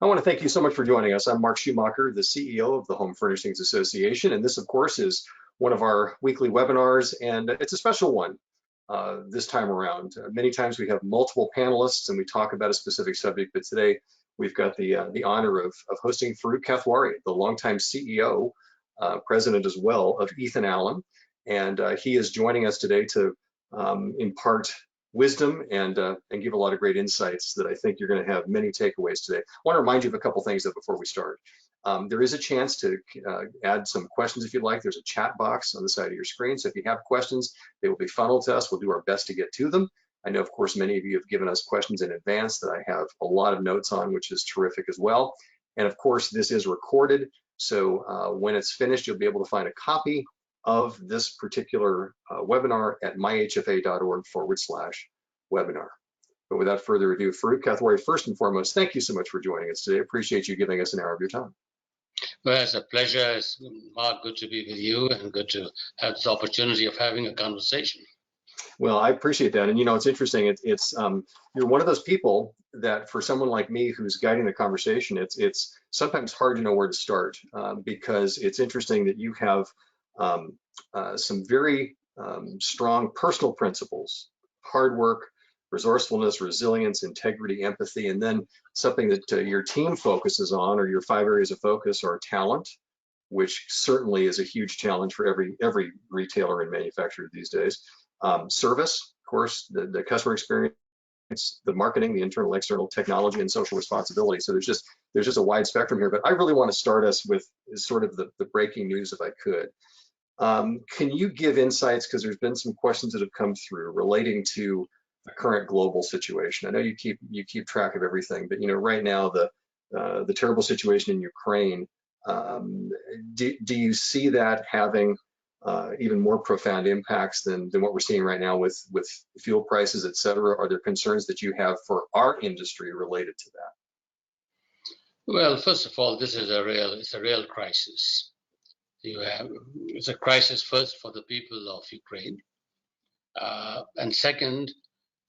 I want to thank you so much for joining us. I'm Mark Schumacher, the CEO of the Home Furnishings Association, and this, of course, is one of our weekly webinars, and it's a special one this time around. Many times we have multiple panelists and we talk about a specific subject, but today we've got the honor of hosting Farooq Kathwari, the longtime CEO, president as well of Ethan Allen, and he is joining us today to impart wisdom and give a lot of great insights that I think you're going to have many takeaways today. I want to remind you of a couple things though before we start. There is a chance to add some questions if you'd like. There's a chat box on the side of your screen, so if you have questions, they will be funneled to us. We'll do our best to get to them. I know, of course, many of you have given us questions in advance that I have a lot of notes on, which is terrific as well. And of course, this is recorded, so when it's finished, you'll be able to find a copy of this particular webinar at myhfa.org/webinar. But without further ado, Farooq Kathwari, first and foremost, thank you so much for joining us today. Appreciate you giving us an hour of your time. Well, it's a pleasure. It's, Mark, good to be with you and good to have this opportunity of having a conversation. Well, I appreciate that. And you know, it's interesting. It's you're one of those people that for someone like me who's guiding the conversation, it's sometimes hard to know where to start because it's interesting that you have some very strong personal principles, hard work, resourcefulness, resilience, integrity, empathy, and then something that your team focuses on, or your 5 areas of focus, are talent, which certainly is a huge challenge for every retailer and manufacturer these days. Service, of course, the customer experience, the marketing, the internal, external, technology, and social responsibility. So there's just a wide spectrum here. But I really want to start us with sort of the breaking news, if I could. Can you give insights, because there's been some questions that have come through relating to the current global situation? I know you keep track of everything, but you know, right now the terrible situation in Ukraine, do you see that having even more profound impacts than what we're seeing right now with fuel prices, et cetera? Are there concerns that you have for our industry related to that? Well, first of all, this is it's a real crisis. It's a crisis first for the people of Ukraine, and second,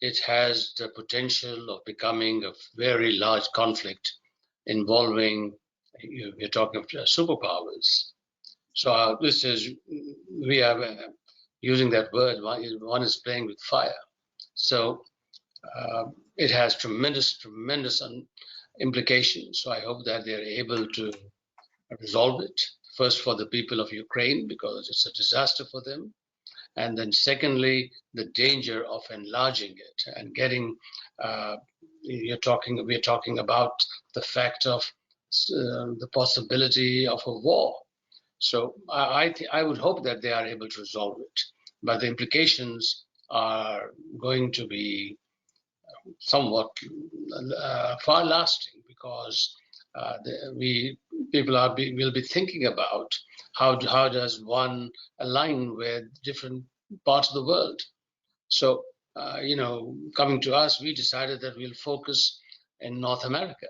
it has the potential of becoming a very large conflict involving, you're talking of superpowers. So we are using that word, one is playing with fire. So it has tremendous implications. So I hope that they're able to resolve it, first for the people of Ukraine, because it's a disaster for them. And then secondly, the danger of enlarging it and getting, we're talking about the fact of the possibility of a war. So I would hope that they are able to resolve it, but the implications are going to be somewhat far-lasting, because people will be thinking about how does one align with different parts of the world. So you know, coming to us, we decided that we'll focus in North America,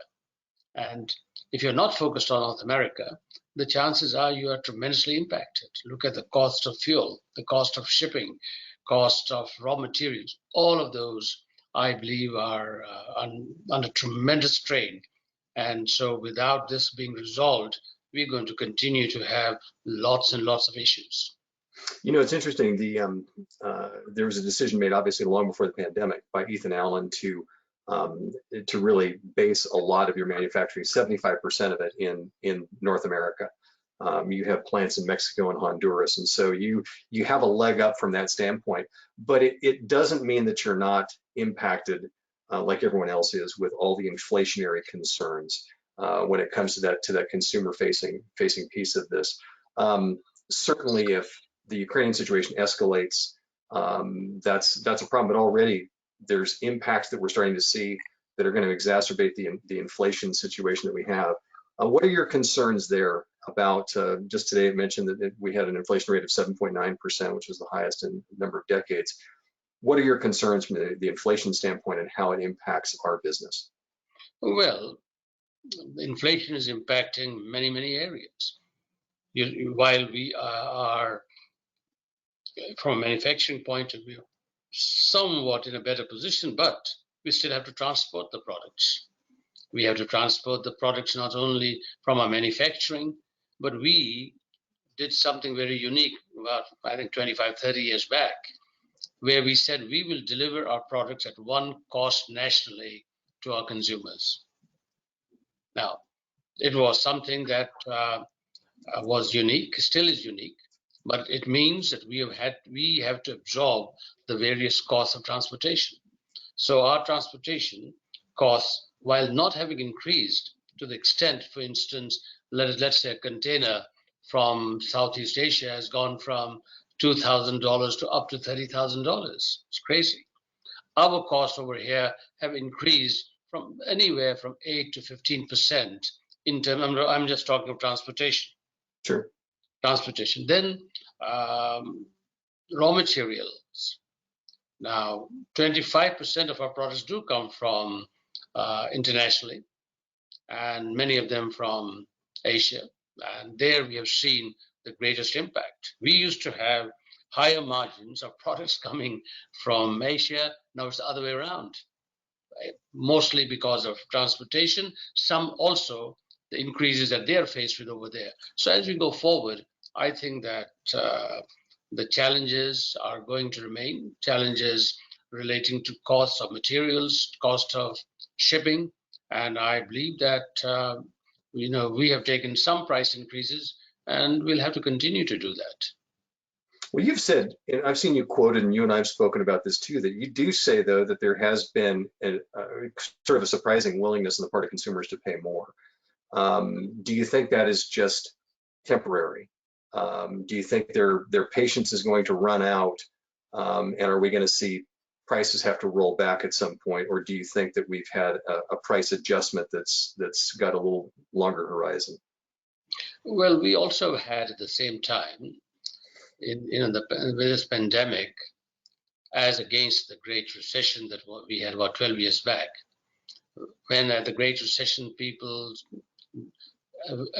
and if you're not focused on North America, the chances are you are tremendously impacted. Look at the cost of fuel, the cost of shipping, cost of raw materials. All of those, I believe, are under tremendous strain. And so without this being resolved, we're going to continue to have lots and lots of issues. You know, it's interesting. There was a decision made, obviously, long before the pandemic by Ethan Allen to really base a lot of your manufacturing, 75% of it, in North America. You have plants in Mexico and Honduras, and so you have a leg up from that standpoint. But it doesn't mean that you're not impacted like everyone else is with all the inflationary concerns when it comes to that consumer facing piece of this. Certainly, if the Ukrainian situation escalates, that's a problem. But already there's impacts that we're starting to see that are going to exacerbate the inflation situation that we have. What are your concerns there about, just today it mentioned that we had an inflation rate of 7.9%, which was the highest in a number of decades. What are your concerns from the inflation standpoint and how it impacts our business? Well, inflation is impacting many, many areas. While we are, from a manufacturing point of view, somewhat in a better position, but we still have to transport the products. We have to transport the products not only from our manufacturing, but we did something very unique about, I think, 25, 30 years back, where we said we will deliver our products at one cost nationally to our consumers. Now, it was something that was unique, still is unique, but it means that we have to absorb the various costs of transportation. So our transportation costs, while not having increased to the extent, for instance, let's say a container from Southeast Asia has gone from $2,000 to up to $30,000. It's crazy. Our costs over here have increased from anywhere from 8 to 15% in terms. I'm just talking of transportation. Sure. Transportation. Then raw materials. Now, 25% of our products do come from internationally, and many of them from Asia. And there we have seen the greatest impact. We used to have higher margins of products coming from Asia. Now it's the other way around, right? Mostly because of transportation, some also the increases that they're faced with over there. So as we go forward, I think that the challenges are going to remain, challenges relating to costs of materials, cost of shipping, and I believe that we have taken some price increases, and we'll have to continue to do that. Well, you've said, and I've seen you quoted, and you and I have spoken about this too, that you do say, though, that there has been a sort of a surprising willingness on the part of consumers to pay more. Do you think that is just temporary? Do you think their patience is going to run out, and are we going to see prices have to roll back at some point, or do you think that we've had a price adjustment that's got a little longer horizon? Well, we also had at the same time with this pandemic, as against the Great Recession that we had about 12 years back. When at the Great Recession, people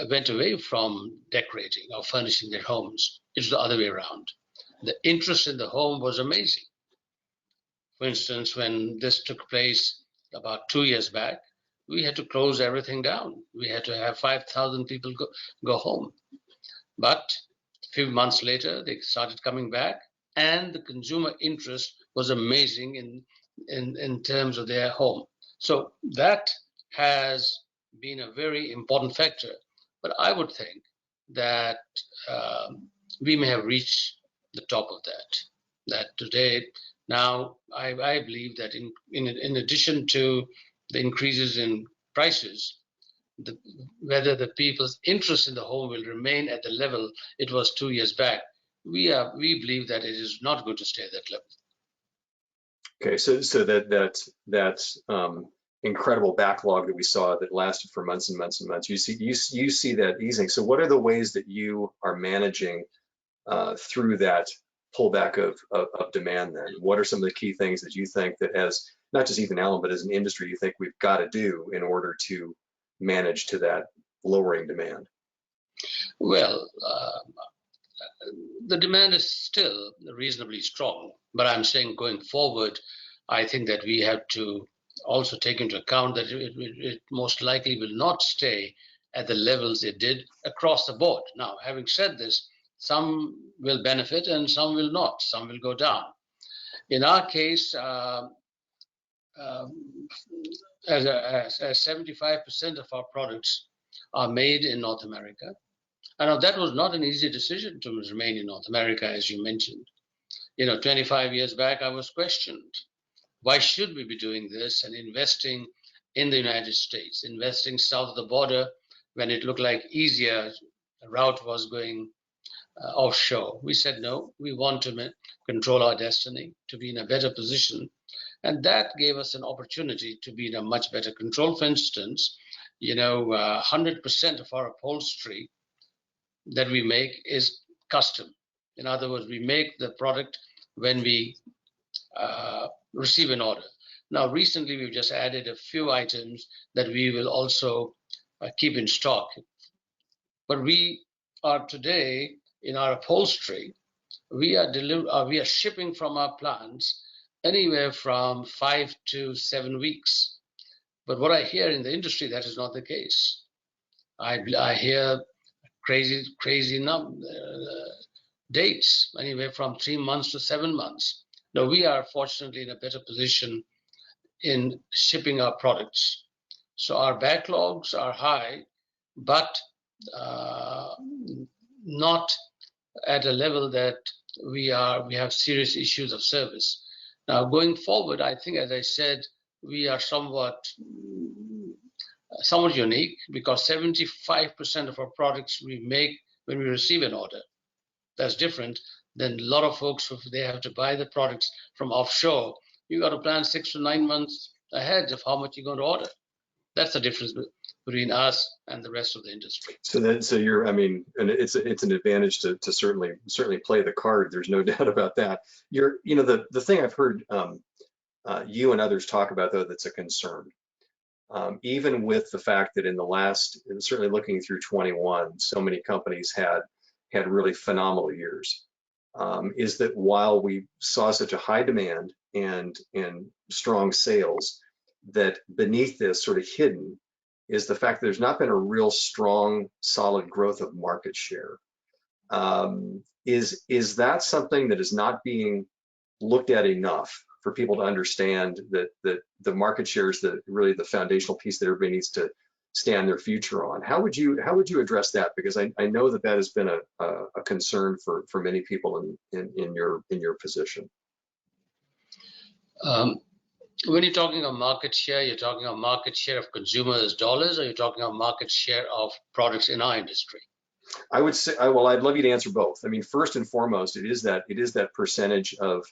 went away from decorating or furnishing their homes. It's the other way around. The interest in the home was amazing. For instance, when this took place about 2 years back, we had to close everything down. We had to have 5,000 people go home. But a few months later, they started coming back, and the consumer interest was amazing in terms of their home. So that has been a very important factor. But I would think that we may have reached the top of that. That today, now, I believe that in addition to the increases in prices, whether the people's interest in the home will remain at the level it was 2 years back, we believe that it is not going to stay at that level. Okay, so that incredible backlog that we saw that lasted for months and months and months, you see that easing. So what are the ways that you are managing through that pullback of demand then? What are some of the key things that you think that, as not just Ethan Allen, but as an industry, you think we've got to do in order to manage to that lowering demand? Well, the demand is still reasonably strong, but I'm saying going forward, I think that we have to also take into account that it most likely will not stay at the levels it did across the board. Now, having said this, some will benefit and some will not. Some will go down. In our case, as 75% of our products are made in North America. And that was not an easy decision to remain in North America, as you mentioned. 25 years back, I was questioned. Why should we be doing this and investing in the United States, investing south of the border when it looked like easier route was going offshore? We said, no, we want to control our destiny, to be in a better position. And that gave us an opportunity to be in a much better control. For instance, 100% of our upholstery that we make is custom. In other words, we make the product when we receive an order. Now, recently, we've just added a few items that we will also keep in stock. But we are today, in our upholstery, we are shipping from our plants anywhere from 5 to 7 weeks. But what I hear in the industry, that is not the case. I hear crazy dates, anywhere from 3 months to 7 months. Now, we are fortunately in a better position in shipping our products. So our backlogs are high, but not at a level that we have serious issues of service. Now, going forward, I think, as I said, we are somewhat unique because 75% of our products we make when we receive an order. That's different than a lot of folks if they have to buy the products from offshore. You got to plan 6 to 9 months ahead of how much you're going to order. That's the difference between us and the rest of the industry. So you're, I mean, and it's an advantage to certainly play the card. There's no doubt about that. The thing I've heard you and others talk about, though, that's a concern, even with the fact that in the last, certainly looking through 21, so many companies had really phenomenal years, is that while we saw such a high demand and strong sales, that beneath this, sort of hidden, is the fact that there's not been a real strong, solid growth of market share. Is that something that is not being looked at enough for people to understand that the market share is really the foundational piece that everybody needs to stand their future on? How would you address that? Because I know that has been a concern for many people in your position. When you're talking about market share, you're talking about market share of consumers' dollars, or you're talking about market share of products in our industry? I would say, well, I'd love you to answer both. I mean, first and foremost, it is that percentage of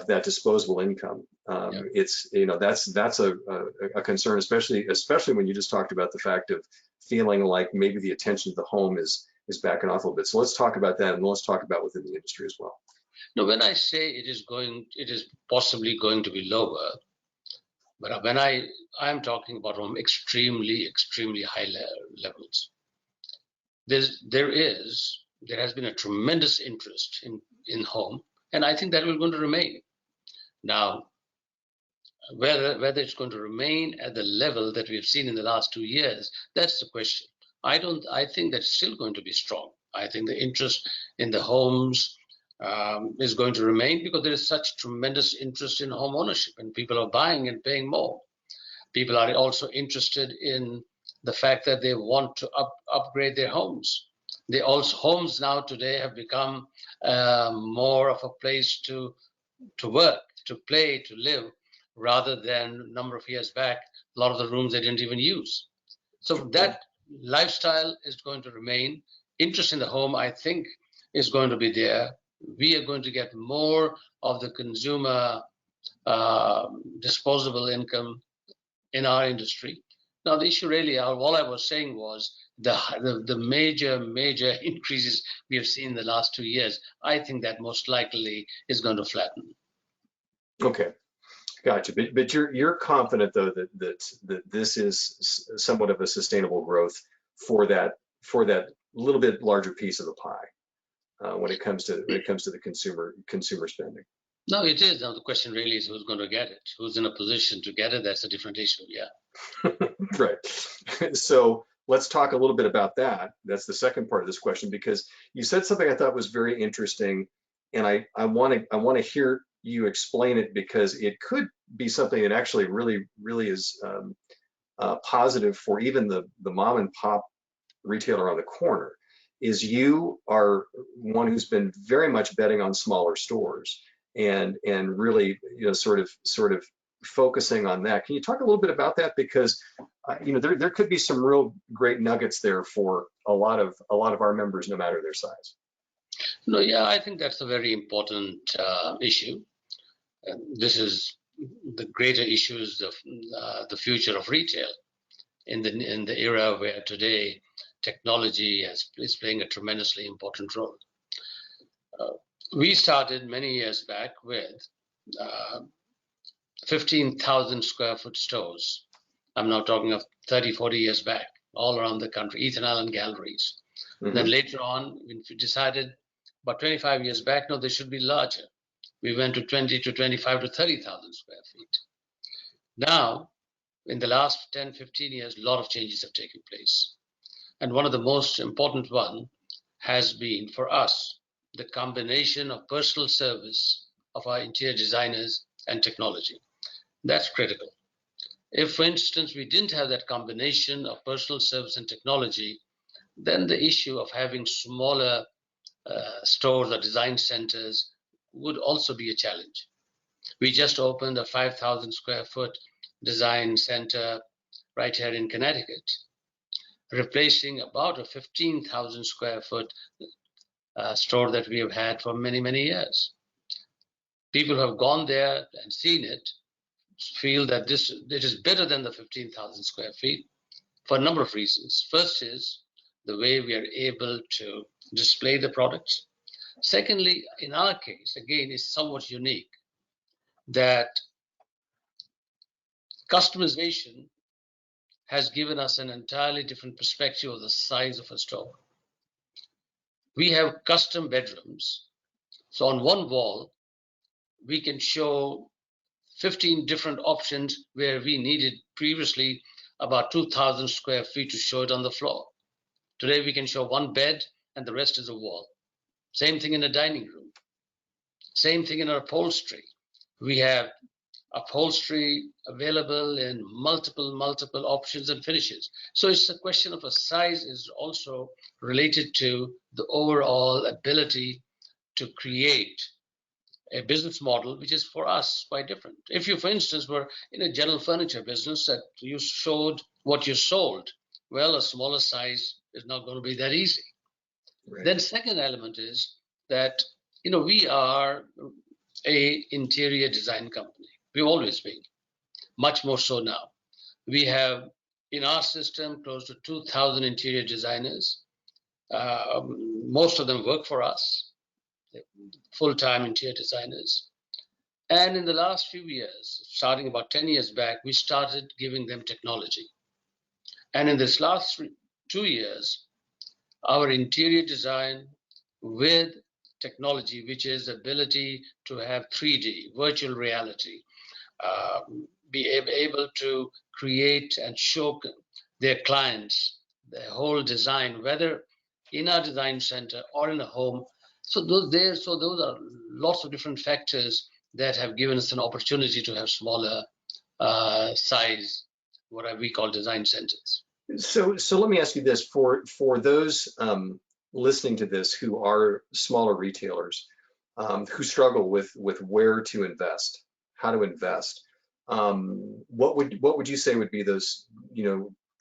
that disposable income. Yeah. It's, that's a concern, especially when you just talked about the fact of feeling like maybe the attention of the home is backing off a little bit. So let's talk about that, and let's talk about within the industry as well. No, when I say it is possibly going to be lower, but when I'm talking about from extremely high levels. There has been a tremendous interest in home, and I think that will going to remain. Now, whether it's going to remain at the level that we've seen in the last 2 years, that's the question. I think that's still going to be strong. I think the interest in the homes is going to remain because there is such tremendous interest in home ownership, and people are buying and paying more. People are also interested in the fact that they want to upgrade their homes. Homes now today have become more of a place to work, to play, to live, rather than a number of years back, a lot of the rooms they didn't even use. So that lifestyle is going to remain. Interest in the home, I think, is going to be there. We are going to get more of the consumer disposable income in our industry. Now, the issue really, all I was saying was the major increases we have seen in the last 2 years. I think that most likely is going to flatten. Okay, gotcha. But you're confident, though, that this is somewhat of a sustainable growth for that little bit larger piece of the pie when it comes to the consumer spending. No, it is. Now the question really is who's going to get it, who's in a position to get it. That's a different issue. Yeah. Right. So let's talk a little bit about that. That's the second part of this question, because you said something I thought was very interesting, and I want to hear you explain it, because it could be something that actually really is positive for even the mom and pop retailer on the corner. Is you are one who's been very much betting on smaller stores and really sort of focusing on that. Can you talk a little bit about that? Because there could be some real great nuggets there for a lot of our members, no matter their size. No, yeah, I think that's a very important issue. This is the greater issue is the future of retail in the era where today technology is playing a tremendously important role. We started many years back with 15,000 square foot stores. I'm now talking of 30, 40 years back, all around the country, Ethan Allen galleries. Mm-hmm. Then later on, we decided about 25 years back, no, they should be larger. We went to 20 to 25 to 30,000 square feet. Now, in the last 10, 15 years, a lot of changes have taken place. And one of the most important one has been for us, the combination of personal service of our interior designers and technology. That's critical. If, for instance, we didn't have that combination of personal service and technology, then the issue of having smaller stores or design centers would also be a challenge. We just opened a 5,000 square foot design center right here in Connecticut, replacing about a 15,000 square foot store that we have had for many, many years. People who have gone there and seen it feel that it is better than the 15,000 square feet for a number of reasons. First is the way we are able to display the products. Secondly, in our case, again, is somewhat unique that customization has given us an entirely different perspective of the size of a store. We have custom bedrooms. So on one wall, we can show 15 different options where we needed previously about 2,000 square feet to show it on the floor. Today, we can show one bed and the rest is a wall. Same thing in a dining room. Same thing in our upholstery. We have upholstery available in multiple options and finishes. So it's a question of a size is also related to the overall ability to create a business model, which is for us quite different. If you, for instance, were in a general furniture business that you showed what you sold, well, a smaller size is not going to be that easy. Right. Then second element is that, we are a interior design company. We've always been, much more so now. We have in our system close to 2,000 interior designers. Most of them work for us, full-time interior designers. And in the last few years, starting about 10 years back, we started giving them technology. And in this last 2 years, our interior design with technology, which is the ability to have 3D, virtual reality, be able to create and show their clients the whole design, whether in our design center or in a home. So those are lots of different factors that have given us an opportunity to have smaller size, what we call design centers. So let me ask you this: for those listening to this who are smaller retailers who struggle with where to invest, how to invest, what would you say would be those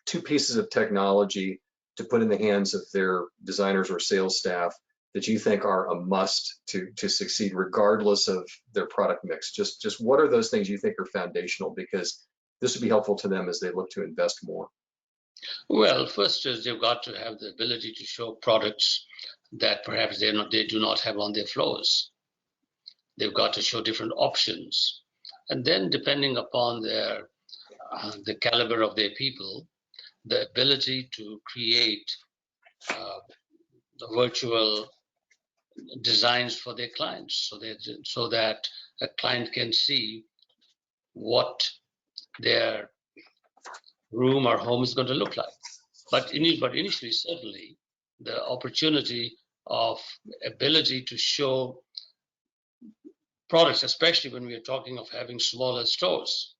two pieces of technology to put in the hands of their designers or sales staff that you think are a must to succeed regardless of their product mix? Just what are those things you think are foundational, because this would be helpful to them as they look to invest more? Well, first is they've got to have the ability to show products that perhaps they do not have on their floors. They've got to show different options. And then depending upon the caliber of their people, the ability to create the virtual designs for their clients so that a client can see what their room or home is going to look like. But initially, certainly, the opportunity of ability to show products, especially when we are talking of having smaller stores.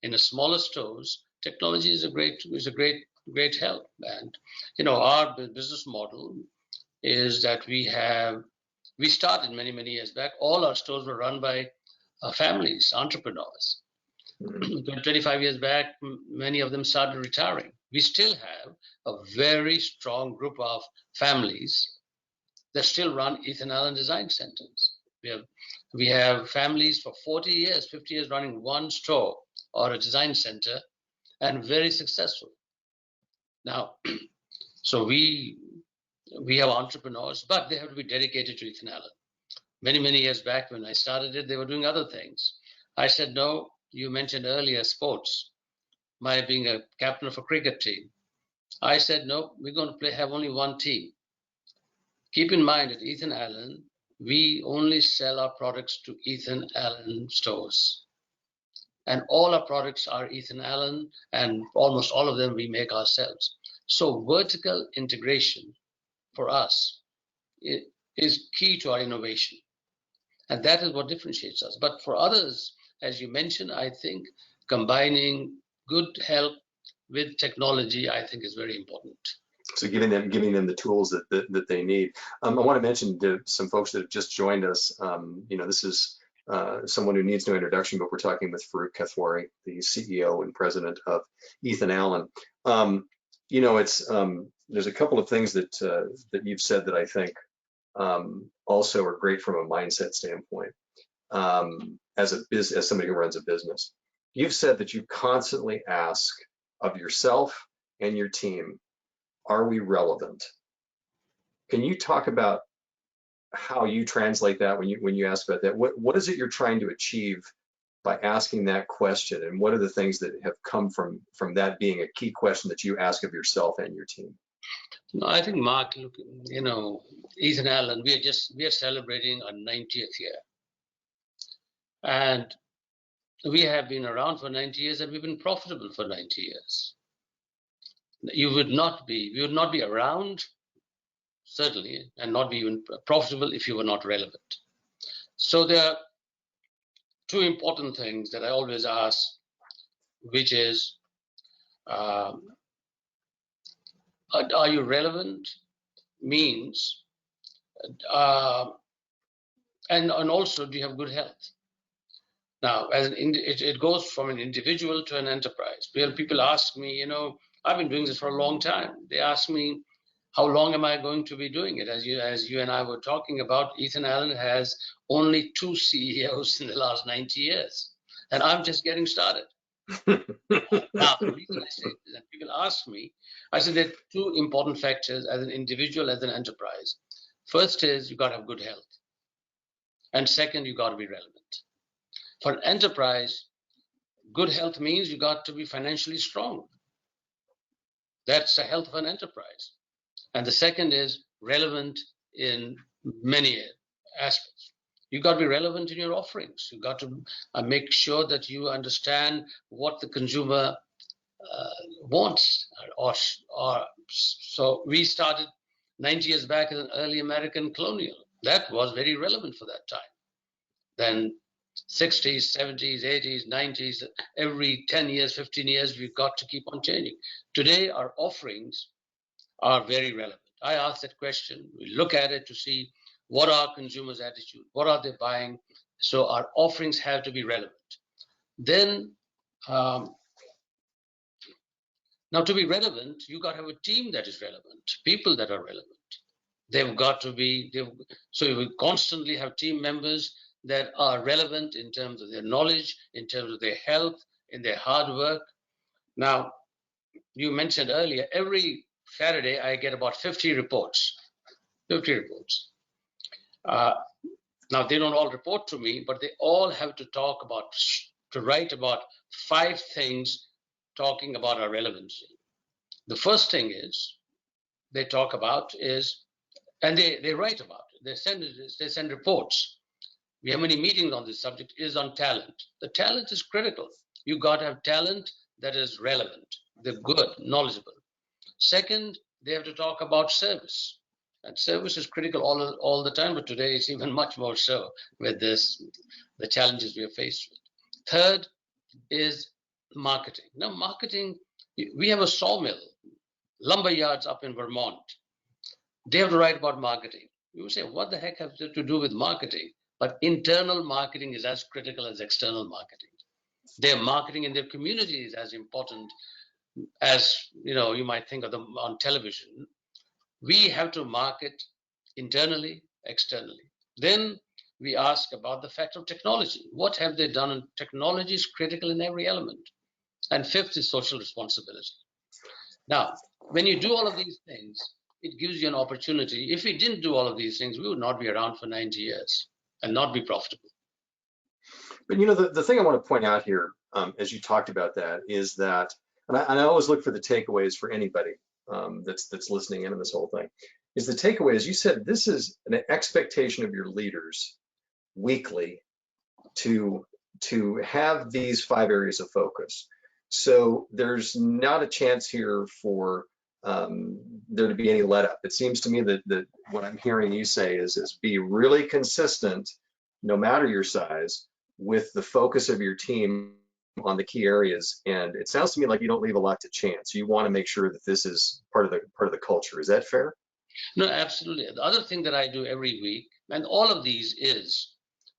In a smaller stores, technology is a great help. And our business model is that we started many years back. All our stores were run by families, entrepreneurs. 25 years back, many of them started retiring. We still have a very strong group of families that still run Ethan Allen Design Centers. We have families for 40 years, 50 years running one store or a design center, and very successful. Now, so we have entrepreneurs, but they have to be dedicated to Ethan Allen. Many years back when I started it, they were doing other things. I said, no, you mentioned earlier sports, my being a captain of a cricket team. I said, no, we're going to have only one team. Keep in mind at Ethan Allen, we only sell our products to Ethan Allen stores. and all our products are Ethan Allen, and almost all of them we make ourselves. So vertical integration for us is key to our innovation, and that is what differentiates us. But for others, as you mentioned, I think combining good health with technology, I think, is very important. So giving them the tools that they need. I want to mention to some folks that have just joined us. This is someone who needs no introduction, but we're talking with Farooq Kathwari, the CEO and president of Ethan Allen. There's a couple of things that you've said that I think also are great from a mindset standpoint. As somebody who runs a business, you've said that you constantly ask of yourself and your team, are we relevant? Can you talk about how you translate that when you ask about that? What is it you're trying to achieve by asking that question, and what are the things that have come from that being a key question that you ask of yourself and your team? No, I think, Mark, look, Ethan Allen, we are celebrating our 90th year, and we have been around for 90 years, and we've been profitable for 90 years. We would not be around, certainly, and not be even profitable if you were not relevant. So there are two important things that I always ask, which is, are you relevant? Means, and also, do you have good health? Now, it goes from an individual to an enterprise. People ask me, I've been doing this for a long time. They ask me, how long am I going to be doing it? As you and I were talking about, Ethan Allen has only 2 CEOs in the last 90 years, and I'm just getting started. Now, the reason I say that, people ask me, I said there are 2 important factors as an individual, as an enterprise. First is you got to have good health, and second, you got to be relevant. For an enterprise, good health means you got to be financially strong. That's the health of an enterprise. And the second is relevant in many aspects. You got to be relevant in your offerings. You got to make sure that you understand what the consumer wants. So we started 90 years back as an early American colonial. That was very relevant for that time. Then 60s, 70s, 80s, 90s, every 10 years, 15 years, we've got to keep on changing. Today, our offerings are very relevant. I ask that question. We look at it to see what are consumers' attitude, what are they buying. So our offerings have to be relevant. Then, now to be relevant, you got to have a team that is relevant, people that are relevant. They've got to be, so we constantly have team members that are relevant in terms of their knowledge, in terms of their health, in their hard work. Now, you mentioned earlier, every Saturday I get about 50 reports. 50 reports. Now, they don't all report to me, but they all have to write about 5 things talking about our relevancy. The first thing is, they talk about is, and they write about it. They send reports. We have many meetings on this subject, is on talent. The talent is critical. You got to have talent that is relevant. They're good, knowledgeable. Second, they have to talk about service. And service is critical all the time, but today it's even much more so with the challenges we are faced with. Third is marketing. Now, marketing, we have a sawmill, lumber yards up in Vermont. They have to write about marketing. You would say, what the heck has it to do with marketing? But internal marketing is as critical as external marketing. Their marketing in their community is as important as, you might think of them on television. We have to market internally, externally. Then we ask about the fact of technology. What have they done? And technology is critical in every element. And fifth is social responsibility. Now, when you do all of these things, it gives you an opportunity. If we didn't do all of these things, we would not be around for 90 years and not be profitable. But the thing I want to point out here, as you talked about that, is that, and I always look for the takeaways for anybody that's listening in on this whole thing, is the takeaway, as you said, this is an expectation of your leaders weekly to to have these 5 areas of focus. So there's not a chance here for there to be any let up. It seems to me that what I'm hearing you say is be really consistent, no matter your size, with the focus of your team on the key areas. And it sounds to me like you don't leave a lot to chance. You want to make sure that this is part of the culture. Is that fair? No, absolutely. The other thing that I do every week, and all of these is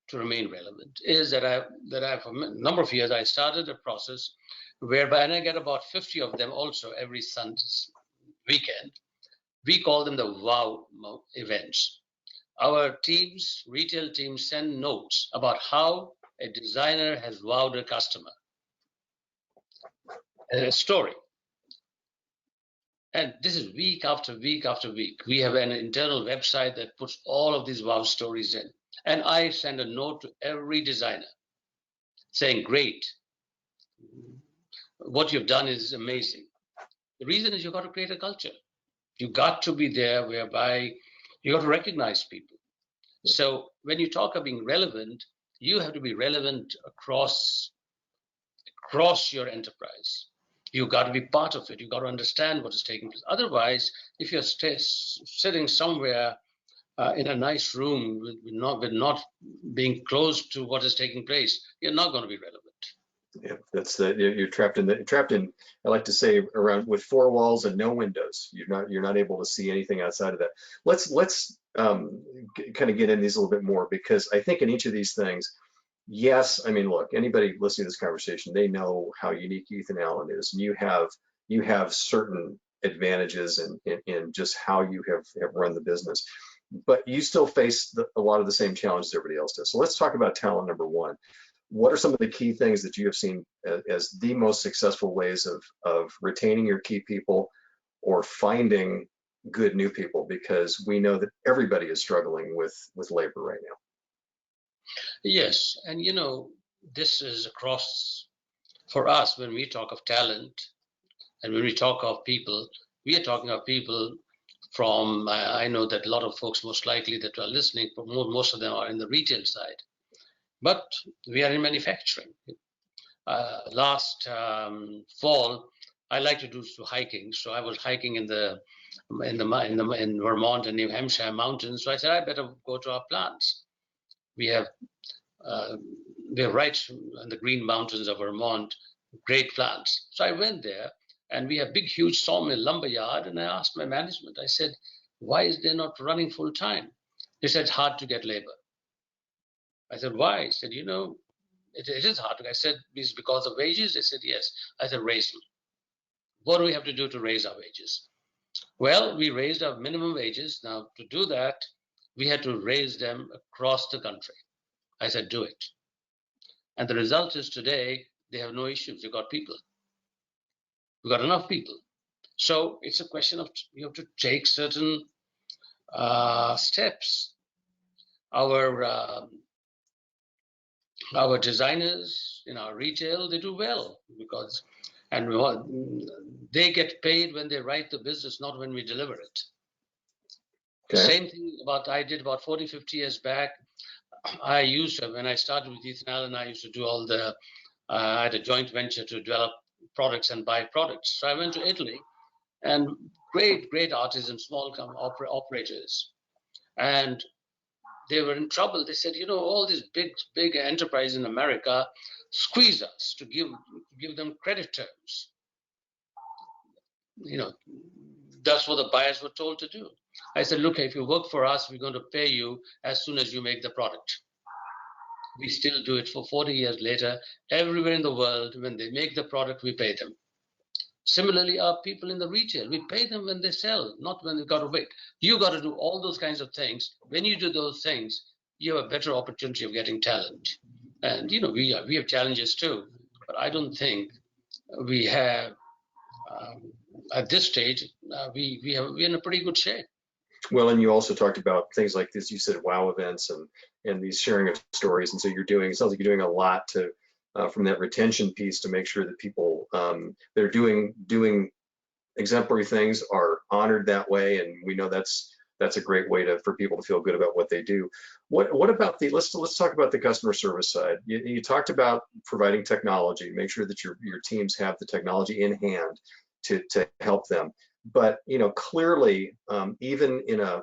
to remain relevant, is that for a number of years I started a process whereby, and I get about 50 of them also every Sunday weekend. We call them the wow events. Our teams, retail teams, send notes about how a designer has wowed a customer, a story. And this is week after week after week. We have an internal website that puts all of these wow stories in. And I send a note to every designer saying, great, what you've done is amazing. The reason is you've got to create a culture. You've got to be there whereby you got to recognize people. So when you talk of being relevant, you have to be relevant across your enterprise. You've got to be part of it. You've got to understand what is taking place. Otherwise, if you're sitting somewhere in a nice room with not being close to what is taking place, you're not going to be relevant. Yeah, you're trapped in. I like to say around with 4 walls and no windows. You're not able to see anything outside of that. Let's kind of get in these a little bit more, because I think in each of these things, yes, I mean, look, anybody listening to this conversation, they know how unique Ethan Allen is, and you have certain advantages in just how you have run the business, but you still face a lot of the same challenges everybody else does. So let's talk about talent number one. What are some of the key things that you have seen as the most successful ways of retaining your key people or finding good new people? Because we know that everybody is struggling with labor right now. Yes, and this is across for us when we talk of talent and when we talk of people, we are talking of people from, I know that a lot of folks most likely that are listening, most of them are in the retail side. But we are in manufacturing. Last fall, I like to do hiking, so I was hiking in Vermont and New Hampshire mountains. So I said I better go to our plants. We're right in the Green Mountains of Vermont, great plants. So I went there, and we have big, huge sawmill lumber yard. And I asked my management. I said, "Why is they not running full time?" They said, "It's hard to get labor." I said, "Why?" He said, it is hard. I said, "Is because of wages?" They said, "Yes." I said, "Raise them." What do we have to do to raise our wages? Well, we raised our minimum wages. Now, to do that, we had to raise them across the country. I said, "Do it." And the result is today, they have no issues. They've got people. We've got enough people. So it's a question of you have to take certain steps. Our designers in our retail, they do well and they get paid when they write the business, not when we deliver it. Okay. Same thing I did about 40, 50 years back. I used to, when I started with Ethan Allen, I used to do I had a joint venture to develop products and buy products. So I went to Italy, and great artisans, small operators, and they were in trouble. They said, all these big enterprises in America squeeze us to give them credit terms. That's what the buyers were told to do. I said, "Look, if you work for us, we're going to pay you as soon as you make the product." We still do it for 40 years later. Everywhere in the world, when they make the product, we pay them. Similarly, our people in the retail, we pay them when they sell, not when they've got to wait. You got to do all those kinds of things. When you do those things, you have a better opportunity of getting talent. And we have challenges too, but I don't think we have at this stage. We're in a pretty good shape. Well, and you also talked about things like this. You said wow events and these sharing of stories, and so it sounds like you're doing a lot to from that retention piece to make sure that people that are doing exemplary things are honored that way. And we know that's that's a great way for people to feel good about what they do. What about let's talk about the customer service side. You talked about providing technology, make sure that your teams have the technology in hand to help them. But clearly, even in a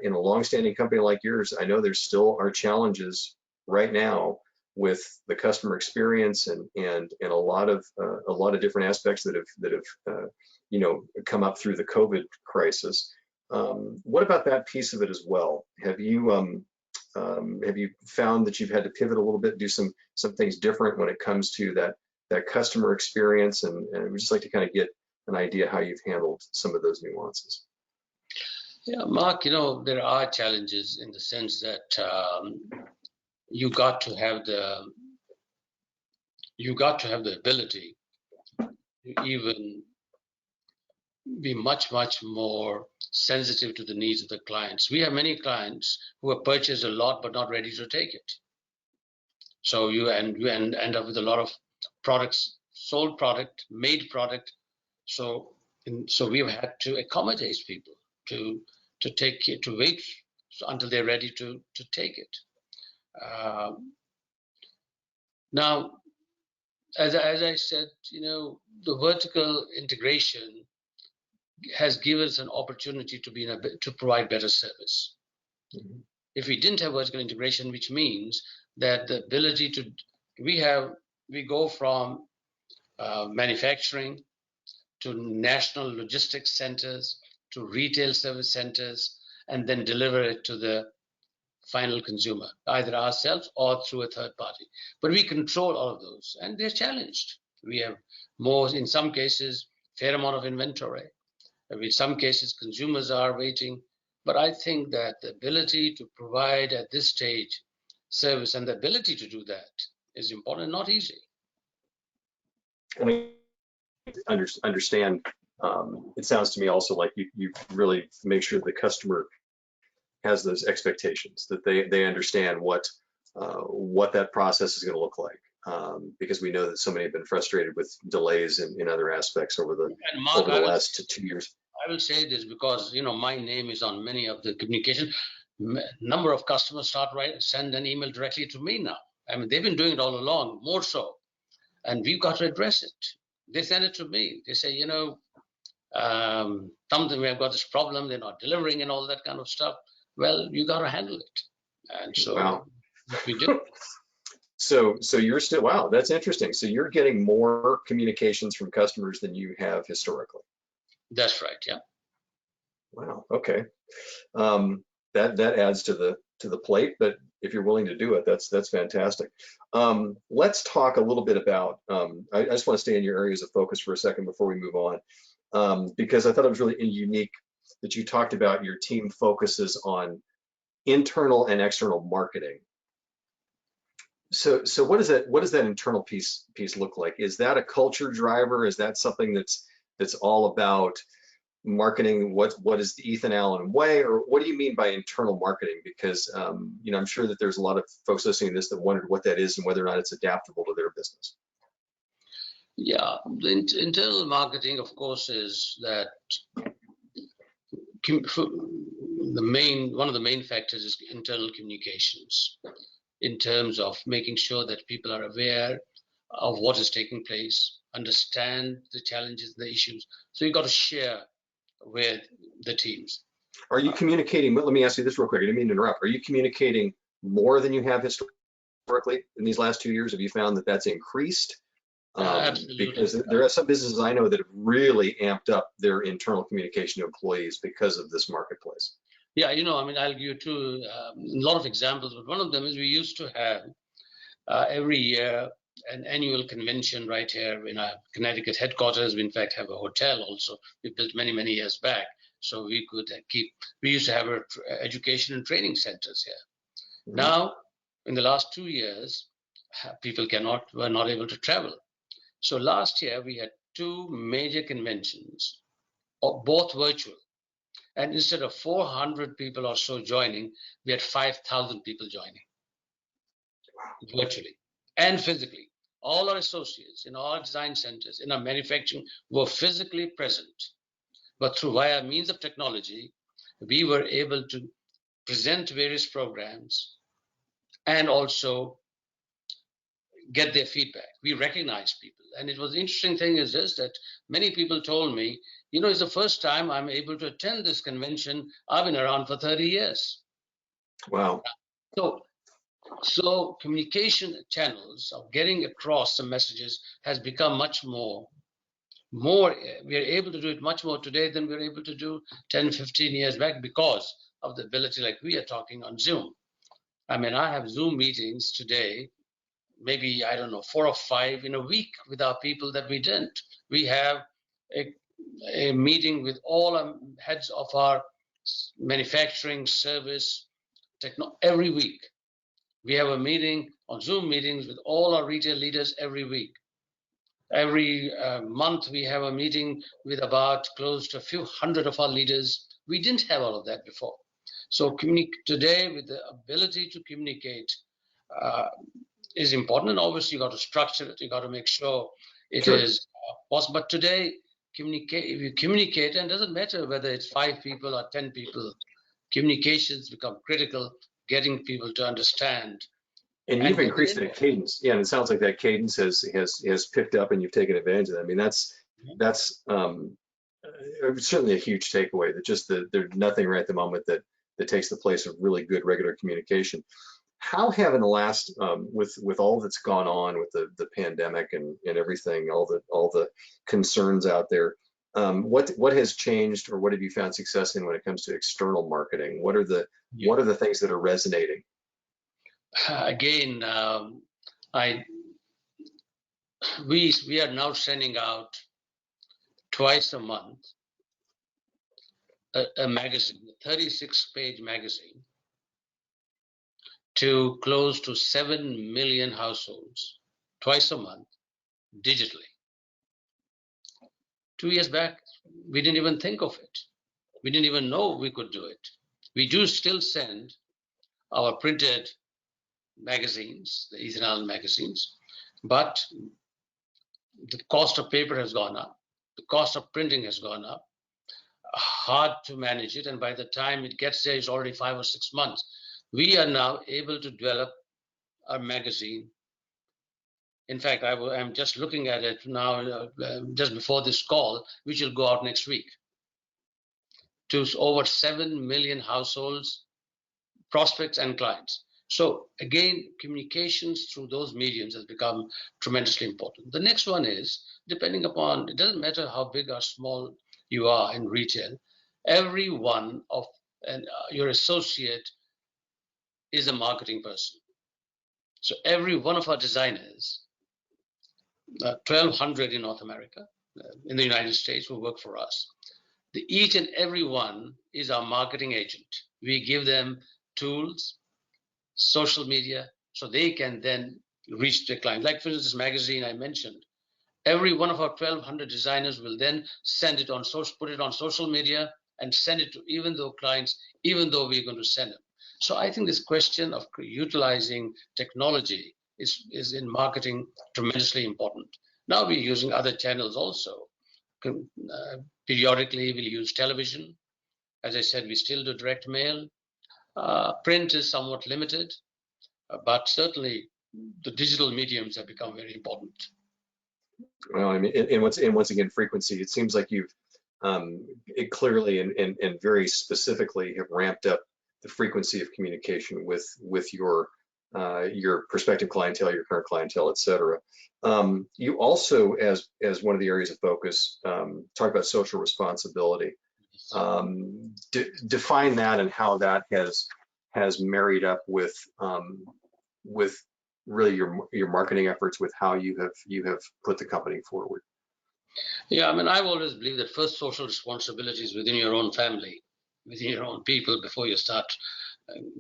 longstanding company like yours, I know there still are challenges right now with the customer experience and a lot of different aspects that have come up through the COVID crisis. What about that piece of it as well? Have you found that you've had to pivot a little bit, do some things different when it comes to that customer experience? And we'd just like to kind of get an idea how you've handled some of those nuances. Yeah, Mark, there are challenges in the sense that you got to have the ability to even be much more sensitive to the needs of the clients. We have many clients who have purchased a lot but not ready to take it. So you end up with a lot of products, sold product, made product. So we've had to accommodate people to take it, to wait until they're ready to take it. Now, as I said, the vertical integration has given us an opportunity to provide better service. Mm-hmm. If we didn't have vertical integration, which means that the ability we go from manufacturing to national logistics centers to retail service centers, and then deliver it to the final consumer, either ourselves or through a third party. But we control all of those, and they're challenged. We have more, in some cases, fair amount of inventory. In some cases, consumers are waiting. But I think that the ability to provide at this stage service and the ability to do that is important, not easy. And I understand. It sounds to me also like you really make sure the customer has those expectations, that they understand what that process is going to look like, because we know that so many have been frustrated with delays in other aspects over the last 2 years. I will say this because my name is on many of the communication. Number of customers send an email directly to me now. I mean, they've been doing it all along, more so, and we've got to address it. They send it to me. They say, something, we have got this problem, they're not delivering and all that kind of stuff. Well, you got to handle it. And so wow. We do. So you're still, wow, that's interesting. So you're getting more communications from customers than you have historically. That's right, yeah. Wow, okay. That adds to the plate, but if you're willing to do it, that's fantastic. Let's talk a little bit about, I just want to stay in your areas of focus for a second before we move on, because I thought it was really unique that you talked about your team focuses on internal and external marketing. So what does that internal piece look like? Is that a culture driver? Is that something that's all about marketing? What is the Ethan Allen way, or what do you mean by internal marketing? Because I'm sure that there's a lot of folks listening to this that wondered what that is and whether or not it's adaptable to their business. Yeah, the internal marketing, of course, is that one of the main factors is internal communications, in terms of making sure that people are aware of what is taking place, understand the challenges, the issues. So you've got to share with the teams. Are you communicating, let me ask you this real quick, I didn't mean to interrupt. Are you communicating more than you have historically in these last 2 years? Have you found that that's increased? Absolutely. Because there are some businesses I know that have really amped up their internal communication to employees because of this marketplace. Yeah, I'll give you a lot of examples, but one of them is we used to have every year an annual convention right here in our Connecticut headquarters. We in fact have a hotel also. We built many years back, so we could we used to have our education and training centers here. Mm-hmm. Now, in the last 2 years, people were not able to travel. So last year we had 2 major conventions, both virtual. And instead of 400 people or so joining, we had 5,000 people joining virtually and physically. All our associates in our design centers, in our manufacturing, were physically present. But via means of technology, we were able to present various programs and also get their feedback. We recognize people. And it was the interesting thing is this, that many people told me, you know, it's the first time I'm able to attend this convention. I've been around for 30 years. Wow. So communication channels of getting across the messages has become much more, we are able to do it much more today than we were able to do 10, 15 years back because of the ability like we are talking on Zoom. I mean, I have Zoom meetings today, maybe, I don't know, 4 or 5 in a week with our people that we didn't. We have a meeting with all heads of our manufacturing, service, every week. We have a meeting on Zoom meetings with all our retail leaders every week. Every month we have a meeting with about close to a few hundred of our leaders. We didn't have all of that before. So today, with the ability to communicate is important, and obviously you got to structure it. You got to make sure it Sure. is possible. But today, if you communicate, and it doesn't matter whether it's 5 people or 10 people, communications become critical. Getting people to understand. And And you've increased that cadence. Yeah, and it sounds like that cadence has picked up, and you've taken advantage of that. I mean, that's certainly a huge takeaway. That just there's nothing right at the moment that takes the place of really good regular communication. How have in the last with all that's gone on with the pandemic and everything, all the concerns out there, what has changed, or what have you found success in when it comes to external marketing? What are the things that are resonating? Again, we are now sending out twice a month a magazine, a 36-page magazine, to close to 7 million households twice a month digitally. 2 years back, we didn't even think of it. We didn't even know we could do it. We do still send our printed magazines, the Ethan Allen magazines, but the cost of paper has gone up. The cost of printing has gone up. Hard to manage it, and by the time it gets there, it's already 5 or 6 months. We are now able to develop a magazine. In fact, I'm just looking at it now, just before this call, which will go out next week, to over 7 million households, prospects, and clients. So again, communications through those mediums has become tremendously important. The next one is, depending upon, it doesn't matter how big or small you are in retail, every one of your associate is a marketing person. So every one of our designers, 1,200 in North America, in the United States, who work for us, each and every one is our marketing agent. We give them tools, social media, so they can then reach their clients. Like, for instance, this magazine I mentioned, every one of our 1,200 designers will then send it on social, put it on social media, and send it to even though clients, even though we're going to send them. So I think this question of utilizing technology is in marketing tremendously important. Now we're using other channels also. Periodically, we'll use television. As I said, we still do direct mail. Print is somewhat limited, but certainly the digital mediums have become very important. Well, I mean, and once again, frequency. It seems like you've it clearly and very specifically have ramped up the frequency of communication with your prospective clientele, your current clientele, et cetera. You also, as one of the areas of focus, talk about social responsibility. Define that and how that has married up with really your marketing efforts, with how you have put the company forward. Yeah, I mean, I've always believed that first social responsibilities within your own family, within your own people, before you start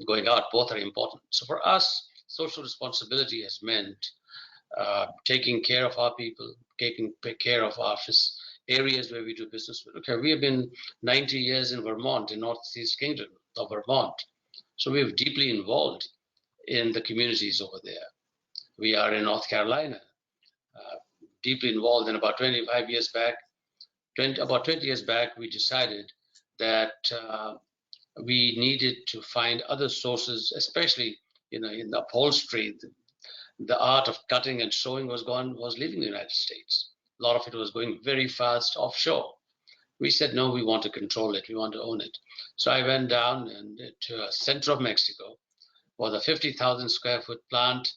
going out, both are important. So for us, social responsibility has meant taking care of our people, taking care of our areas where we do business with. Okay, we have been 90 years in Vermont, in Northeast Kingdom of Vermont. So we're deeply involved in the communities over there. We are in North Carolina, deeply involved. And about 25 years back, about 20 years back, we decided that we needed to find other sources, especially in the upholstery. The art of cutting and sewing was leaving the United States. A lot of it was going very fast offshore. We said, no, we want to control it. We want to own it. So I went down to the center of Mexico, was a 50,000 square foot plant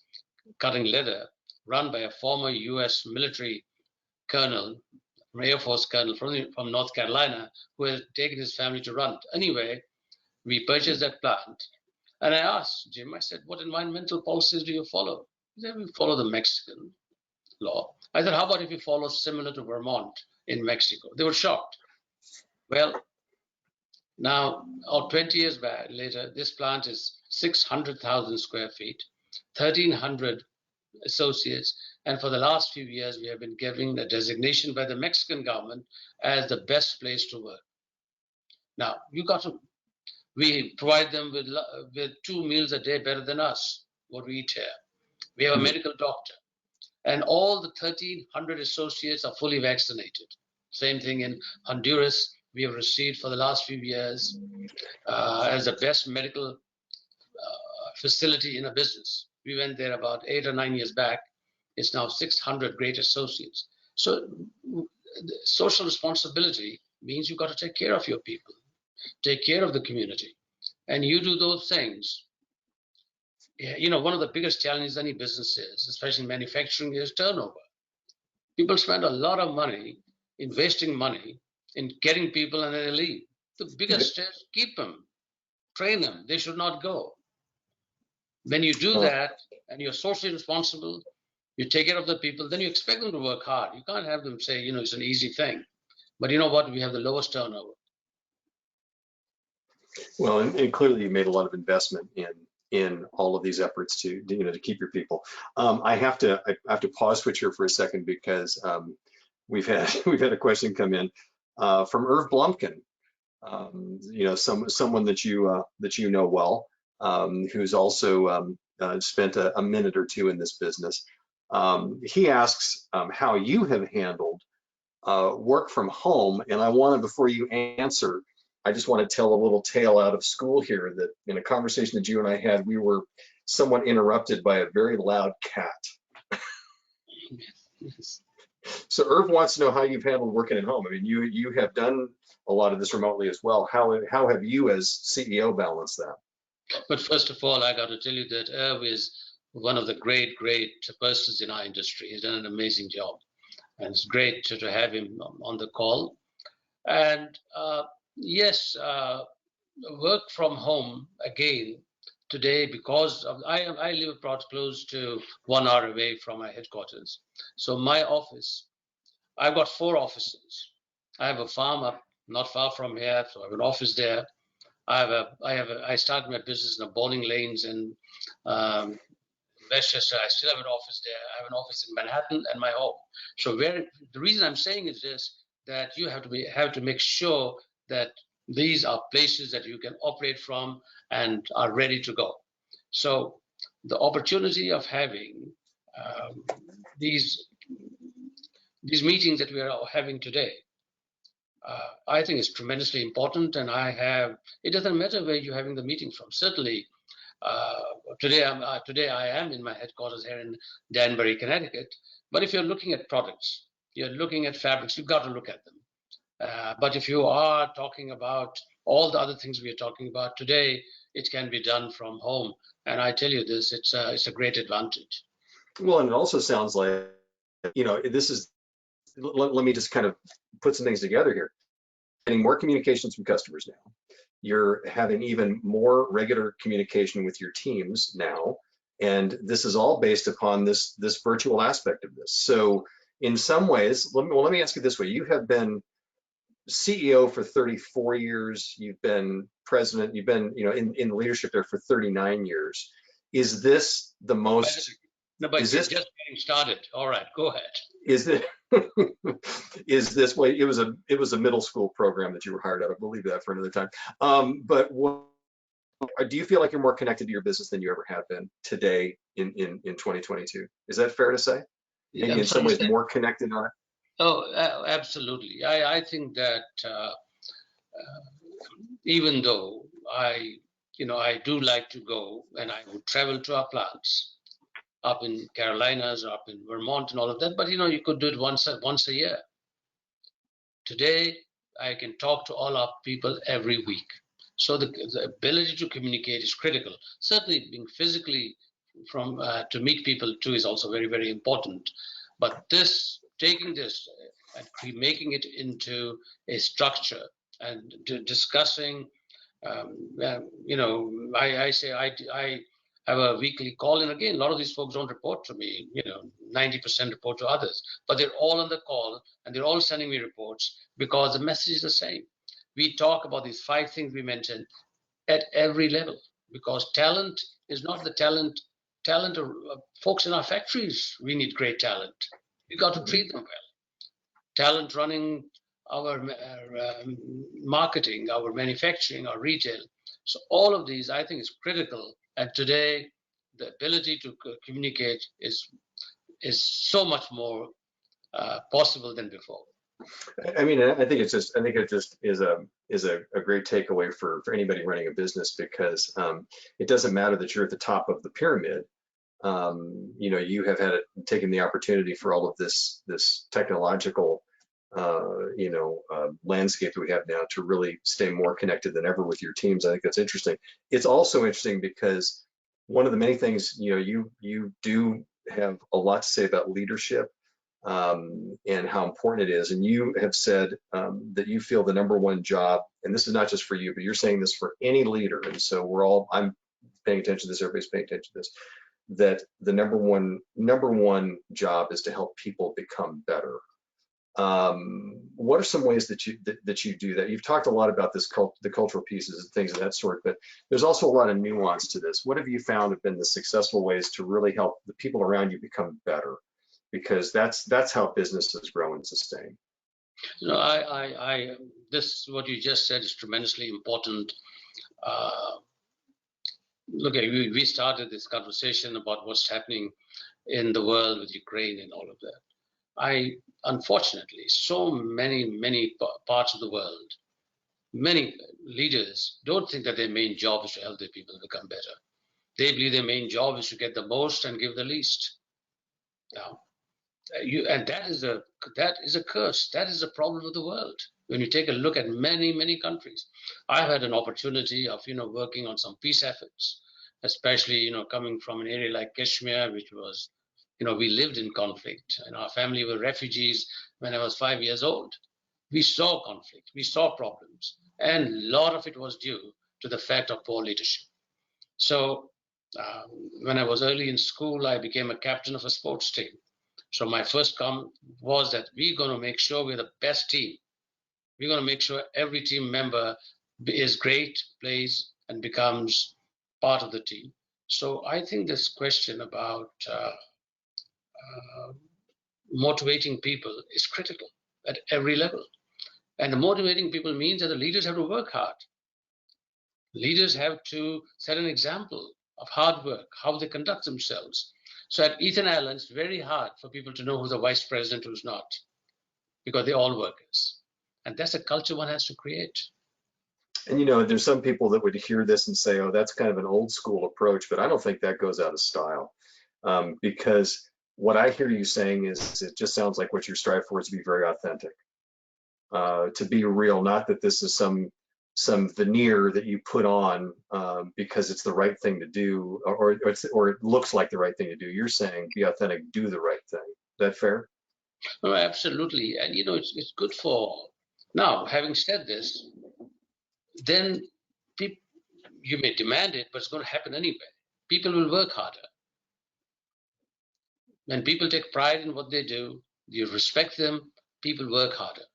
cutting leather run by a former US military colonel, Air Force colonel from North Carolina, who had taken his family to run it. Anyway, we purchased that plant. And I asked Jim, I said, what environmental policies do you follow? He said, we follow the Mexican law. I said, how about if you follow similar to Vermont in Mexico? They were shocked. Well, now, 20 years back later, this plant is 600,000 square feet, 1,300 associates, and for the last few years, we have been given a designation by the Mexican government as the best place to work. Now, we provide them with 2 meals a day better than us, what we eat here. We have a medical doctor, and all the 1,300 associates are fully vaccinated. Same thing in Honduras. We have received for the last few years as the best medical facility in a business. We went there about 8 or 9 years back. It's now 600 great associates. So social responsibility means you've got to take care of your people, take care of the community, and you do those things. One of the biggest challenges any business is, especially in manufacturing, is turnover. People spend a lot of money investing money in getting people and then they leave. The biggest is keep them, train them. They should not go. When you do that and you're socially responsible, you take care of the people, then you expect them to work hard. You can't have them say, it's an easy thing. But you know what? We have the lowest turnover. Well, and clearly you made a lot of investment in all of these efforts to keep your people. I have to pause switch here for a second because we've had a question come in from Irv Blumkin, someone that you know well, who's also spent a minute or two in this business. He asks how you have handled work from home, and I wanted, before you answer, I just want to tell a little tale out of school here that in a conversation that you and I had, we were somewhat interrupted by a very loud cat. Yes. So Irv wants to know how you've handled working at home. I mean, you have done a lot of this remotely as well. How have you as CEO balanced that? But first of all, I got to tell you that Irv is one of the great persons in our industry. He's done an amazing job, and it's great to have him on the call. And yes, work from home again today, because I live about close to 1 hour away from my headquarters. So my office, I've got 4 offices. I have a farm up not far from here, so I have an office there. I started my business in the bowling lanes in Westchester. I still have an office there. I have an office in Manhattan and my home. So the reason I'm saying is this, that you have to make sure that these are places that you can operate from and are ready to go. So the opportunity of having these meetings that we are having today, I think is tremendously important. And it doesn't matter where you're having the meeting from. Certainly, today I am in my headquarters here in Danbury, Connecticut. But if you're looking at products, you're looking at fabrics, you've got to look at them. But if you are talking about all the other things we are talking about today, it can be done from home. And I tell you this, it's a great advantage. Well, and it also sounds like, let me just kind of put some things together here. Getting more communications from customers now. You're having even more regular communication with your teams now. And this is all based upon this virtual aspect of this. So in some ways, let me ask you this way. You have been CEO for 34 years. You've been president. You've been, in leadership there for 39 years. Is this the most? No, but it's just getting started. All right, go ahead. Is this way? It was a middle school program that you were hired out of. We'll leave that for another time. But do you feel like you're more connected to your business than you ever have been today in 2022? Is that fair to say? Maybe in some ways more connected on it. Oh, absolutely. I think that even though I do like to go, and I would travel to our plants up in Carolinas, up in Vermont, and all of that. But you could do it once a year. Today, I can talk to all our people every week. So the ability to communicate is critical. Certainly, being physically to meet people too is also very, very important. But taking this and making it into a structure and discussing, I say I have a weekly call, and again, a lot of these folks don't report to me. 90% report to others, but they're all on the call and they're all sending me reports because the message is the same. We talk about these 5 things we mentioned at every level, because talent is not the talent of folks in our factories. We need great talent. We got to treat them well. Talent running our marketing, our manufacturing, our retail. So all of these, I think, is critical. And today, the ability to communicate is so much more possible than before. I mean, I think it just is a great takeaway for anybody running a business, because it doesn't matter that you're at the top of the pyramid. You have taken the opportunity for all of this technological landscape that we have now to really stay more connected than ever with your teams. I think that's interesting. It's also interesting because one of the many things, you do have a lot to say about leadership, and how important it is. And you have said that you feel the number one job, and this is not just for you, but you're saying this for any leader. And so I'm paying attention to this, everybody's paying attention to this, that the number one job is to help people become better. What are some ways that you do that? You've talked a lot about the cultural pieces and things of that sort, but there's also a lot of nuance to this. What have you found have been the successful ways to really help the people around you become better? Because that's how businesses grow and sustain. This, what you just said, is tremendously important. Look, we started this conversation about what's happening in the world with Ukraine and all of that. Unfortunately, so many parts of the world, many leaders don't think that their main job is to help their people become better. They believe their main job is to get the most and give the least. Now, and that is a curse. That is a problem of the world. When you take a look at many countries, I've had an opportunity of working on some peace efforts, especially coming from an area like Kashmir, which was we lived in conflict, and our family were refugees when I was 5 years old. We saw conflict, we saw problems, and a lot of it was due to the fact of poor leadership. So when I was early in school, I became a captain of a sports team. So my first comment was that we're going to make sure we're the best team. We're going to make sure every team member is great, plays, and becomes part of the team. So I think this question about motivating people is critical at every level. And the motivating people means that the leaders have to work hard. Leaders have to set an example of hard work, how they conduct themselves. So at Ethan Allen, it's very hard for people to know who's the vice president, who's not, because they're all workers. And that's a culture one has to create. And there's some people that would hear this and say, oh, that's kind of an old school approach, but I don't think that goes out of style. Because what I hear you saying is, it just sounds like what you strive for is to be very authentic, to be real, not that this is some veneer that you put on because it's the right thing to do, or it looks like the right thing to do. You're saying be authentic, do the right thing. Is that fair? No, absolutely. And it's good for now. Having said this, then you may demand it, but it's going to happen anyway. People will work harder. When people take pride in what they do, you respect them, people work harder.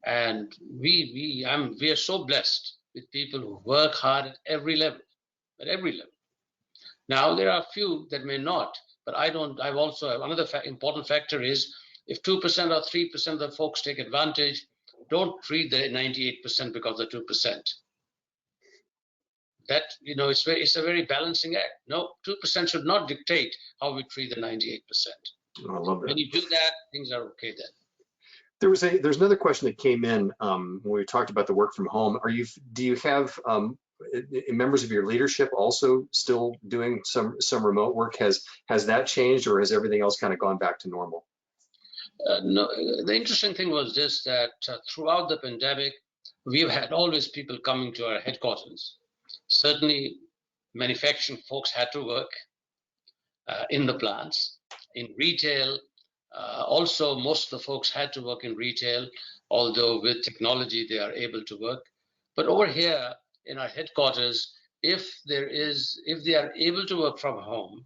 And we are so blessed with people who work hard at every level, Now, there are a few that may not, but I've also, another important factor is, if 2% or 3% of the folks take advantage, don't treat the 98% because of the 2%. That, it's a very balancing act. No, 2% should not dictate how we treat the 98%. I love that. When you do that, things are okay then. There's another question that came in when we talked about the work from home. Do you have members of your leadership also still doing some remote work? Has that changed, or has everything else kind of gone back to normal? No, the interesting thing was this, that throughout the pandemic, we've had always people coming to our headquarters. Certainly, manufacturing folks had to work in the plants. In retail, also, most of the folks had to work in retail, although with technology they are able to work. But over here in our headquarters, if they are able to work from home,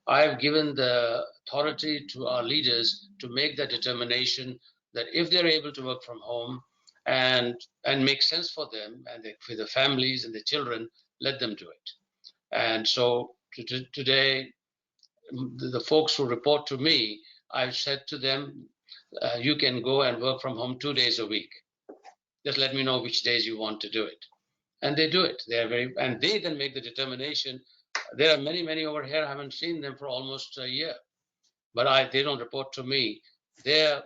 I have given the authority to our leaders to make that determination that if they're able to work from home and make sense for them and for the families and the children, let them do it. And so today, the folks who report to me, I've said to them, you can go and work from home 2 days a week. Just let me know which days you want to do it. And they do it. And they then make the determination. There are many over here. I haven't seen them for almost a year, but they don't report to me. They're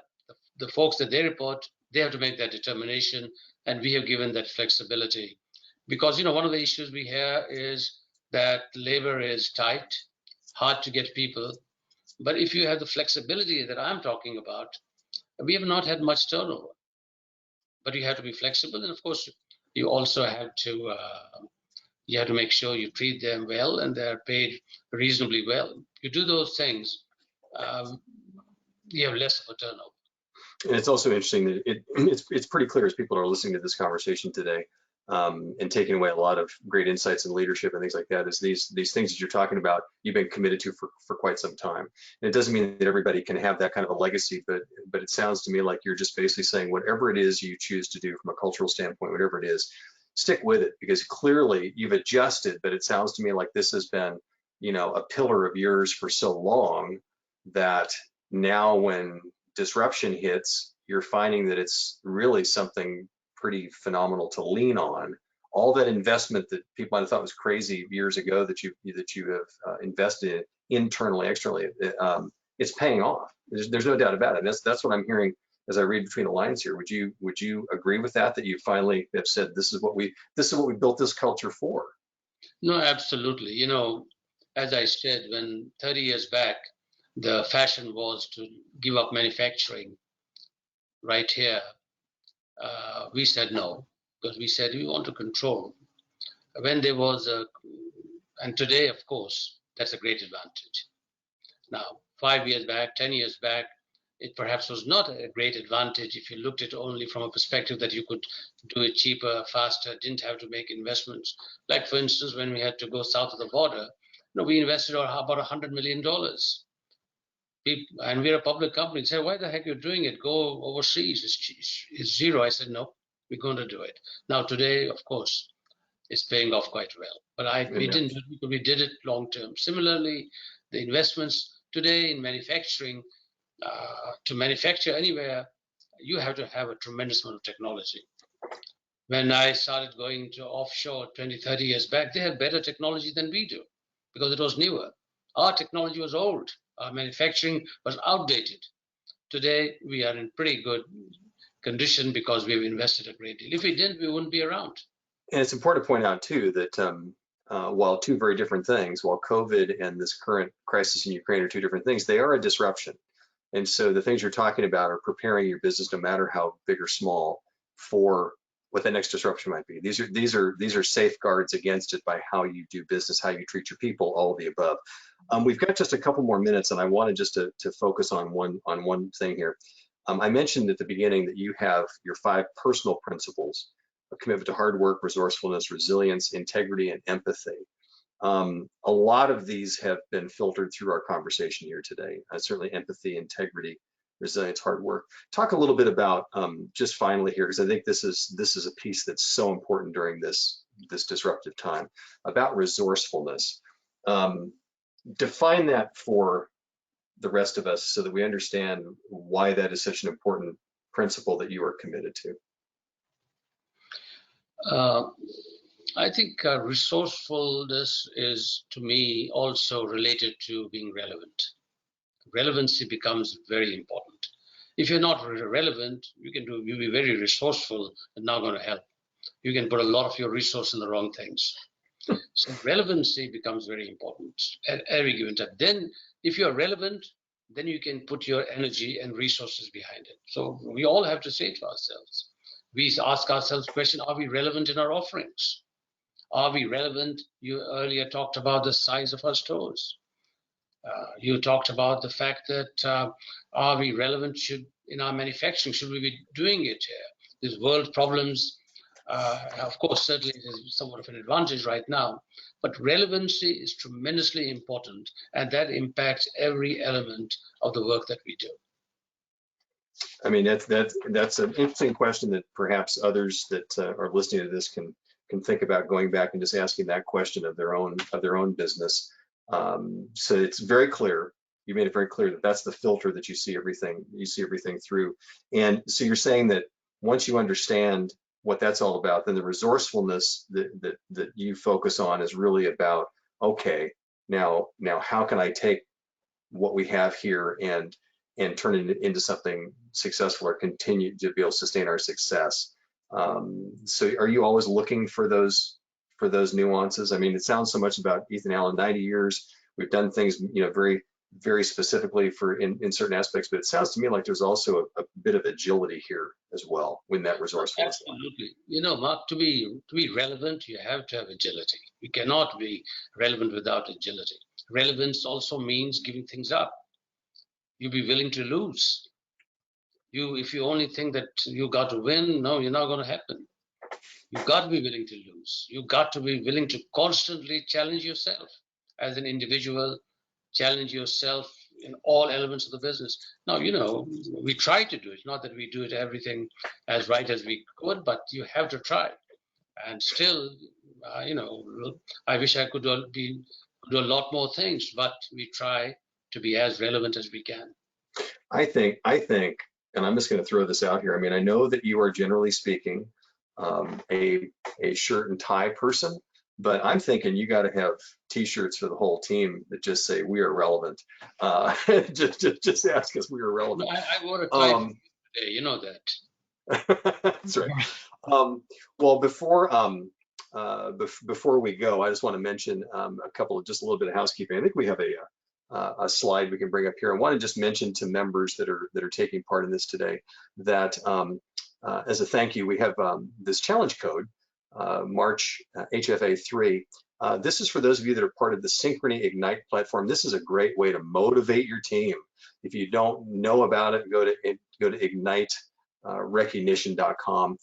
the folks that they report. They have to make that determination, and we have given that flexibility, because one of the issues we hear is that labor is tight, hard to get people. But if you have the flexibility that I'm talking about, we have not had much turnover. But you have to be flexible, and of course, you also have to make sure you treat them well and they're paid reasonably well. You do those things, you have less of a turnover. And it's also interesting that it's pretty clear as people are listening to this conversation today, and taking away a lot of great insights in leadership and things like that, is these things that you're talking about, you've been committed to for quite some time. And it doesn't mean that everybody can have that kind of a legacy, but it sounds to me like you're just basically saying whatever it is you choose to do from a cultural standpoint, whatever it is, stick with it, because clearly you've adjusted. But it sounds to me like this has been, a pillar of yours for so long that now when disruption hits, you're finding that it's really something pretty phenomenal to lean on. All that investment that people might have thought was crazy years ago that you have invested in internally, externally, it's paying off. There's no doubt about it. And that's what I'm hearing as I read between the lines here. Would you agree with that? That you finally have said this is what we built this culture for? No, absolutely. As I said, when 30 years back, the fashion was to give up manufacturing right here. We said no, because we said we want to control. When there was and today, of course, that's a great advantage. Now, 5 years back, 10 years back, it perhaps was not a great advantage if you looked at it only from a perspective that you could do it cheaper, faster, didn't have to make investments. Like, for instance, when we had to go south of the border, we invested about $100 million. And we're a public company. Say, why the heck you're doing it? Go overseas. It's zero. I said, no, we're going to do it. Now, today, of course, it's paying off quite well. But we didn't do it because we did it long term. Similarly, the investments today in manufacturing, to manufacture anywhere, you have to have a tremendous amount of technology. When I started going to offshore 20, 30 years back, they had better technology than we do because it was newer. Our technology was old. Our manufacturing was outdated. Today, we are in pretty good condition because we've invested a great deal. If we didn't, we wouldn't be around. And it's important to point out, too, that while two very different things, while COVID and this current crisis in Ukraine are two different things, they are a disruption. And so the things you're talking about are preparing your business, no matter how big or small, for what the next disruption might be. These are safeguards against it by how you do business, how you treat your people, all of the above. We've got just a couple more minutes, and I wanted just to focus on one thing here. I mentioned at the beginning that you have your 5 personal principles: a commitment to hard work, resourcefulness, resilience, integrity, and empathy. A lot of these have been filtered through our conversation here today. Certainly empathy, integrity, resilience, hard work. Talk a little bit about, just finally here, because I think this is a piece that's so important during this disruptive time, about resourcefulness. Define that for the rest of us so that we understand why that is such an important principle that you are committed to. I think resourcefulness is, to me, also related to being relevant. Relevancy becomes very important. If you're not relevant, you'll be very resourceful and not going to help. you can put a lot of your resource in the wrong things. So relevancy becomes very important at every given time. Then if you're relevant, then you can put your energy and resources behind it. So we all have to say to ourselves, we ask ourselves the question, are we relevant in our offerings? Are we relevant? You earlier talked about the size of our stores. You talked about the fact that are we relevant in our manufacturing? Should we be doing it here? These world problems, of course, certainly it is somewhat of an advantage right now, but relevancy is tremendously important, and that impacts every element of the work that we do. I mean, that's an interesting question that perhaps others that are listening to this can think about going back and just asking that question of their own business. So it's very clear. You made it very clear that that's the filter that you see everything through. And so you're saying that once you understand what that's all about, then the resourcefulness that you focus on is really about, okay, now how can I take what we have here and turn it into something successful or continue to be able to sustain our success. So are you always looking for those nuances? I mean, it sounds so much about Ethan Allen, 90 years. We've done things, very, very specifically in certain aspects, but it sounds to me like there's also a bit of agility here as well when that resourcefulness. Absolutely. Mark, to be relevant, you have to have agility. You cannot be relevant without agility. Relevance also means giving things up. You be willing to lose. If you only think that you got to win, no, you're not going to happen. You've got to be willing to lose. You've got to be willing to constantly challenge yourself as an individual, challenge yourself in all elements of the business. Now, we try to do it. Not that we do it everything as right as we could, but you have to try. And still, I wish I could do a lot more things, but we try to be as relevant as we can. I think, and I'm just going to throw this out here. I mean, I know that you are generally speaking a shirt and tie person, but I'm thinking you got to have T-shirts for the whole team that just say we are relevant. Just ask us, we are relevant. No, I wore a tie today. You know that. That's right. Well, before we go, I just want to mention just a little bit of housekeeping. I think we have a slide we can bring up here. I want to just mention to members that are taking part in this today that as a thank you, we have this challenge code, March HFA3. This is for those of you that are part of the Synchrony Ignite platform. This is a great way to motivate your team. If you don't know about it, go to igniterecognition.com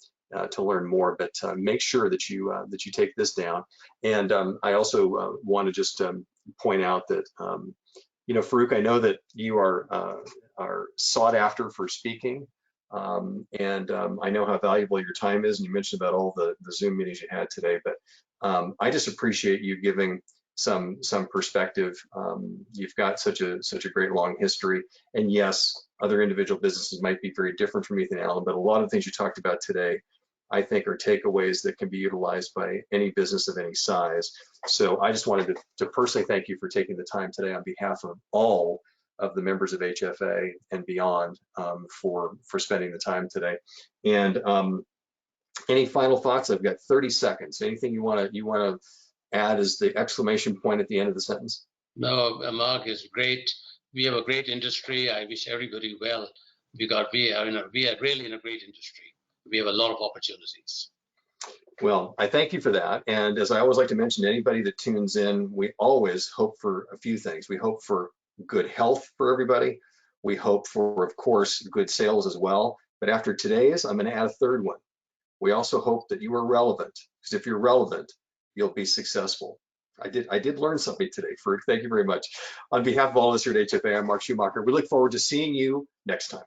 to learn more. But make sure that you take this down. And I also want to just point out that Farooq, I know that you are sought after for speaking. And I know how valuable your time is, and you mentioned about all the Zoom meetings you had today, but I just appreciate you giving some perspective. You've got such a great long history, and yes, other individual businesses might be very different from Ethan Allen, but a lot of the things you talked about today, I think, are takeaways that can be utilized by any business of any size. So I just wanted to personally thank you for taking the time today on behalf of all of the members of HFA and beyond for spending the time today. And any final thoughts? I've got 30 seconds. Anything you want to add as the exclamation point at the end of the sentence? No, Mark, is great. We have a great industry. I wish everybody well. We are really in a great industry. We have a lot of opportunities. Well, I thank you for that. And as I always like to mention to anybody that tunes in, we always hope for a few things. We hope for good health for everybody. We hope for, of course, good sales as well. But after today's, I'm going to add a third one. We also hope that you are relevant, because if you're relevant, you'll be successful. I did learn something today, Farooq. Thank you very much. On behalf of all of us here at HFA, I'm Mark Schumacher. We look forward to seeing you next time.